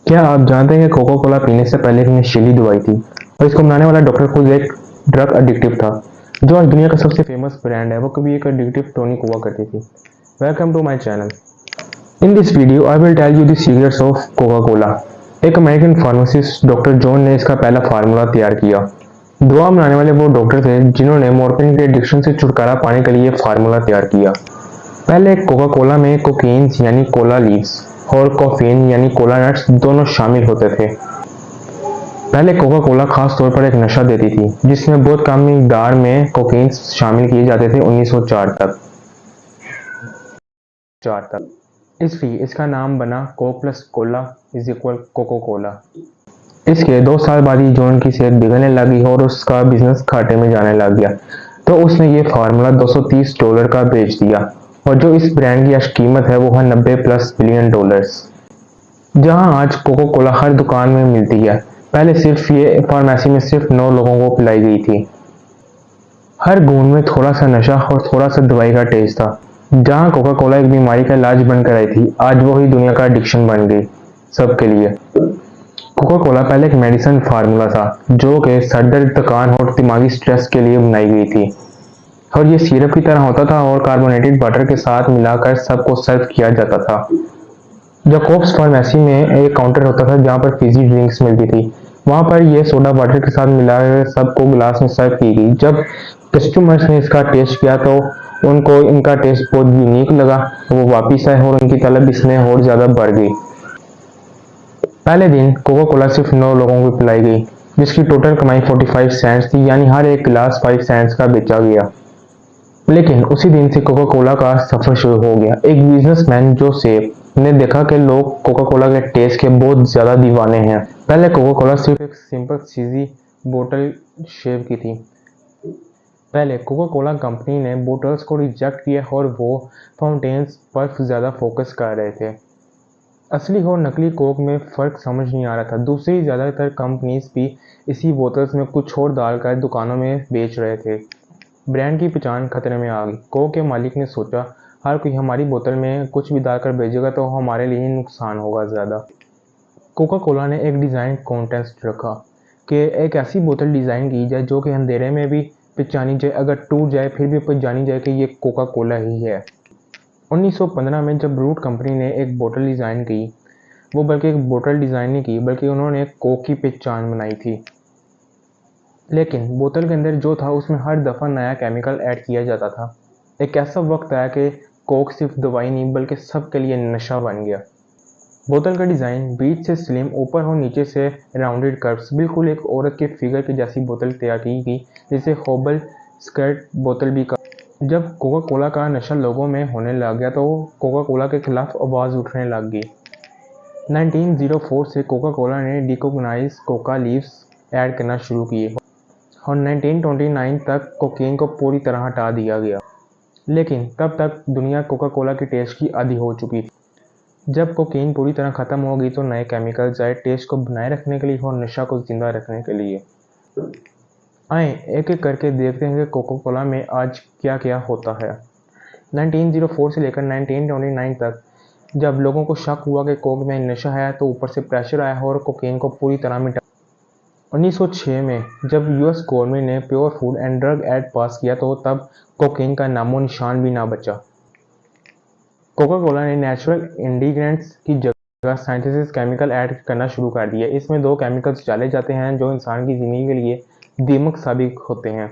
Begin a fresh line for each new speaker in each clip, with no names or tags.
क्या आप जानते हैं कि कोका कोला पीने से पहले एक नशीली दवाई थी और इसको बनाने वाला डॉक्टर खुद एक ड्रग एडिक्टिव था। जो आज दुनिया का सबसे फेमस ब्रांड है वो कभी एक एडिक्टिव टॉनिक हुआ करती थी। Welcome to my channel. In this video I will tell you the secrets of Coca Cola. एक अमेरिकन फार्मासिस्ट डॉक्टर जॉन ने इसका पहला फार्मूला तैयार किया। दवा बनाने वाले वो डॉक्टर थे जिन्होंने मॉर्फिन के एडिक्शन से छुटकारा पाने के लिए फार्मूला तैयार किया। पहले कोका कोला में कोकीन यानी कोला लीव्स और कॉफीन यानी कोला नट्स दोनों शामिल होते थे। पहले कोका कोला खास तौर पर एक नशा देती थी जिसमें बहुत कम मिकदार में कोकीन शामिल किए जाते थे 1904 तक। इसलिए इसका नाम बना coke plus cola is equal coco cola. इसके 2 साल बाद ही जॉन की सेहत बिगड़ने लगी और उसका बिजनेस घाटे में जाने लग गया, तो उसने ये फार्मूला $230 का बेच दिया और जो इस ब्रांड की आज कीमत है वो है $90+ बिलियन। जहां आज कोको कोला हर दुकान में मिलती है, पहले सिर्फ ये फार्मेसी में सिर्फ 9 लोगों को पिलाई गई थी। हर बूंद में थोड़ा सा नशा और थोड़ा सा दवाई का टेस्ट था। जहां कोका कोला एक बीमारी का इलाज बनकर आई थी, आज वो ही दुनिया का एडिक्शन बन गई सबके लिए। कोका कोला पहले एक मेडिसिन फार्मूला था जो कि सर दर्द, थकान और दिमागी स्ट्रेस के लिए बनाई गई थी और ये सिरप की तरह होता था और कार्बोनेटेड वाटर के साथ मिलाकर सबको सर्व किया जाता था। जैकोब्स फार्मेसी में एक काउंटर होता था जहाँ पर फिजी ड्रिंक्स मिलती थी। वहाँ पर यह सोडा वाटर के साथ मिलाकर सबको गिलास में सर्व की गई। जब कस्टमर्स ने इसका टेस्ट किया तो उनको इनका टेस्ट बहुत यूनिक लगा, वो वापिस आए और उनकी तलब इसमें और ज़्यादा बढ़ गई। पहले दिन कोका कोला सिर्फ 9 लोगों को पिलाई गई जिसकी टोटल कमाई 45 सेंट्स थी, यानी हर एक गिलास 5 सेंट्स का बेचा गया। लेकिन उसी दिन से कोका कोला का सफर शुरू हो गया। एक बिजनेसमैन जोसेफ ने देखा कि लोग कोका कोला के टेस्ट के बहुत ज्यादा दीवाने हैं। पहले कोका कोला सिर्फ एक सिंपल चीजी बोतल शेप की थी। पहले कोका कोला कंपनी ने बोतल्स को रिजेक्ट किया और वो फाउंटेन्स पर ज्यादा फोकस कर रहे थे। असली और नकली कोक में फ़र्क समझ नहीं आ रहा था। दूसरी ज़्यादातर कंपनीज भी इसी बोतल्स में कुछ और डालकर दुकानों में बेच रहे थे। ब्रांड की पहचान खतरे में आ गई। कोक के मालिक ने सोचा, हर कोई हमारी बोतल में कुछ भी डालकर भेजेगा तो हमारे लिए नुकसान होगा ज़्यादा। कोका कोला ने एक डिज़ाइन कॉन्टेस्ट रखा कि एक ऐसी बोतल डिज़ाइन की जाए जो कि अंधेरे में भी पहचानी जाए, अगर टूट जाए फिर भी पहचानी जाए कि ये कोका कोला ही है। 1915 में जब ब्रूट कंपनी ने एक बोतल डिज़ाइन की, वो बल्कि एक बोतल डिज़ाइन नहीं की बल्कि उन्होंने एक कोक की पहचान बनाई थी। लेकिन बोतल के अंदर जो था उसमें हर दफ़ा नया केमिकल ऐड किया जाता था। एक ऐसा वक्त आया कि कोक सिर्फ दवाई नहीं बल्कि सबके लिए नशा बन गया। बोतल का डिज़ाइन बीच से स्लिम, ऊपर और नीचे से राउंडेड कर्व्स, बिल्कुल एक औरत के फिगर की जैसी बोतल तैयार की गई जिसे होबल स्कर्ट बोतल भी कहा। जब कोका कोला का नशा लोगों में होने लग गया तो कोका कोला के खिलाफ आवाज़ उठने लग गई। 1904 से कोका कोला ने डिकोगनाइज कोका लीव्स ऐड करना शुरू किए और 1929 तक कोकीन को पूरी तरह हटा दिया गया। लेकिन तब तक दुनिया कोका कोला के टेस्ट की आदी हो चुकी थी। जब कोकीन पूरी तरह ख़त्म हो गई तो नए केमिकल्स आए टेस्ट को बनाए रखने के लिए और नशा को जिंदा रखने के लिए। आए एक एक करके देखते हैं कि कोका कोला में आज क्या क्या होता है। 1904 से लेकर 1929 तक जब लोगों को शक हुआ कि कोक में नशा है तो ऊपर से प्रेशर आया और कोकीन को पूरी तरह मिटा। 1906 में जब यूएस गवर्नमेंट ने pure food and drug act पास किया तो तब कोकीन का नामो निशान भी ना बचा। कोका कोला ने नेचुरल इंग्रेडिएंट्स की जगह साइंटिफिक केमिकल ऐड करना शुरू कर दिया। इसमें 2 केमिकल्स डाले जाते हैं जो इंसान की ज़िंदगी के लिए दीमक साबित होते हैं।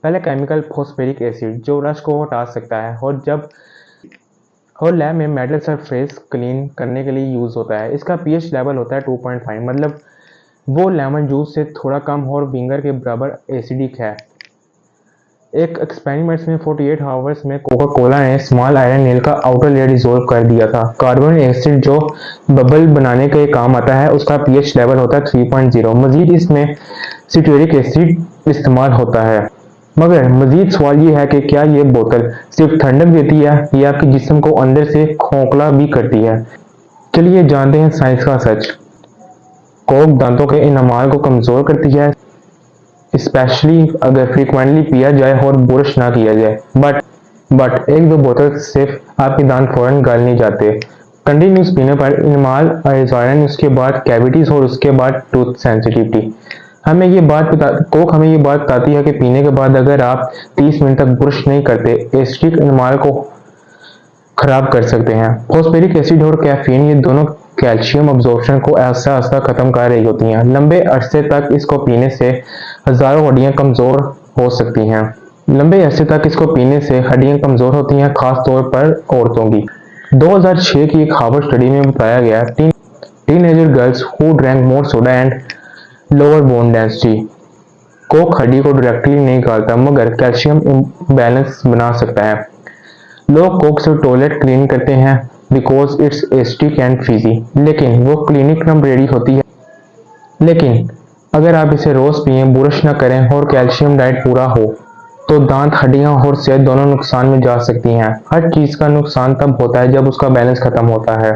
पहला केमिकल फॉस्फेरिक एसिड जो रस को हटा सकता है और लैब में मेटल सरफेस क्लीन करने के लिए यूज़ होता है। इसका पीएच लेवल होता है 2.5, मतलब वो लेमन जूस से थोड़ा कम और विनेगर के बराबर एसिडिक है। एक एक्सपेरिमेंट्स में 48 आवर्स में कोका कोला ने स्मॉल आयरन नेल का आउटर लेयर डिसॉल्व कर दिया था। कार्बन एसिड जो बबल बनाने के काम आता है उसका पीएच लेवल होता है 3.0। मजीद इसमें सिट्रिक एसिड इस्तेमाल होता है। मगर मजीद सवाल ये है कि क्या ये बोतल सिर्फ ठंडक देती है या आपके जिस्म को अंदर से खोखला भी करती है। चलिए जानते हैं साइंस का सच। कोक दांतों के इनामाल को कमज़ोर करती है, स्पेशली अगर फ्रीक्वेंटली पिया जाए और ब्रश ना किया जाए। बट 1-2 बोतल सिर्फ आपके दांत फौरन गल नहीं जाते। कंटिन्यूस पीने पर इनमाल आयरन, उसके बाद कैविटीज और उसके बाद टूथ सेंसिटिविटी। कोक हमें ये बात बताती है कि पीने के बाद अगर आप 30 मिनट तक ब्रश नहीं करते, एसिडिक इनमाल को खराब कर सकते हैं। फॉस्फेरिक एसिड और कैफीन ये दोनों कैल्शियम अब्जॉर्प्शन को आहिस्ता आहिस्ता खत्म कर रही होती हैं। लंबे अरसे तक इसको पीने से हजारों हड्डियां कमजोर हो सकती हैं। लंबे अरसे तक इसको पीने से हड्डियां कमजोर होती हैं, खास तौर पर औरतों की। 2006 की एक हार्वर्ड स्टडी में बताया गया teenager girls who drank more soda and lower bone density. Coke हड्डी को डायरेक्टली नहीं निकालता मगर कैल्शियम इम्बैलेंस बना सकता है। लोग कोक से टॉयलेट क्लीन करते हैं because it's acidic and Fiji, लेकिन वो क्लिनिक टेम्परेरी होती है। लेकिन अगर आप इसे रोज पिए, ब्रश न करें और कैल्शियम डाइट पूरा हो तो दांत, हड्डियां और सेहत दोनों नुकसान में जा सकती हैं। हर चीज का नुकसान तब होता है जब उसका बैलेंस खत्म होता है।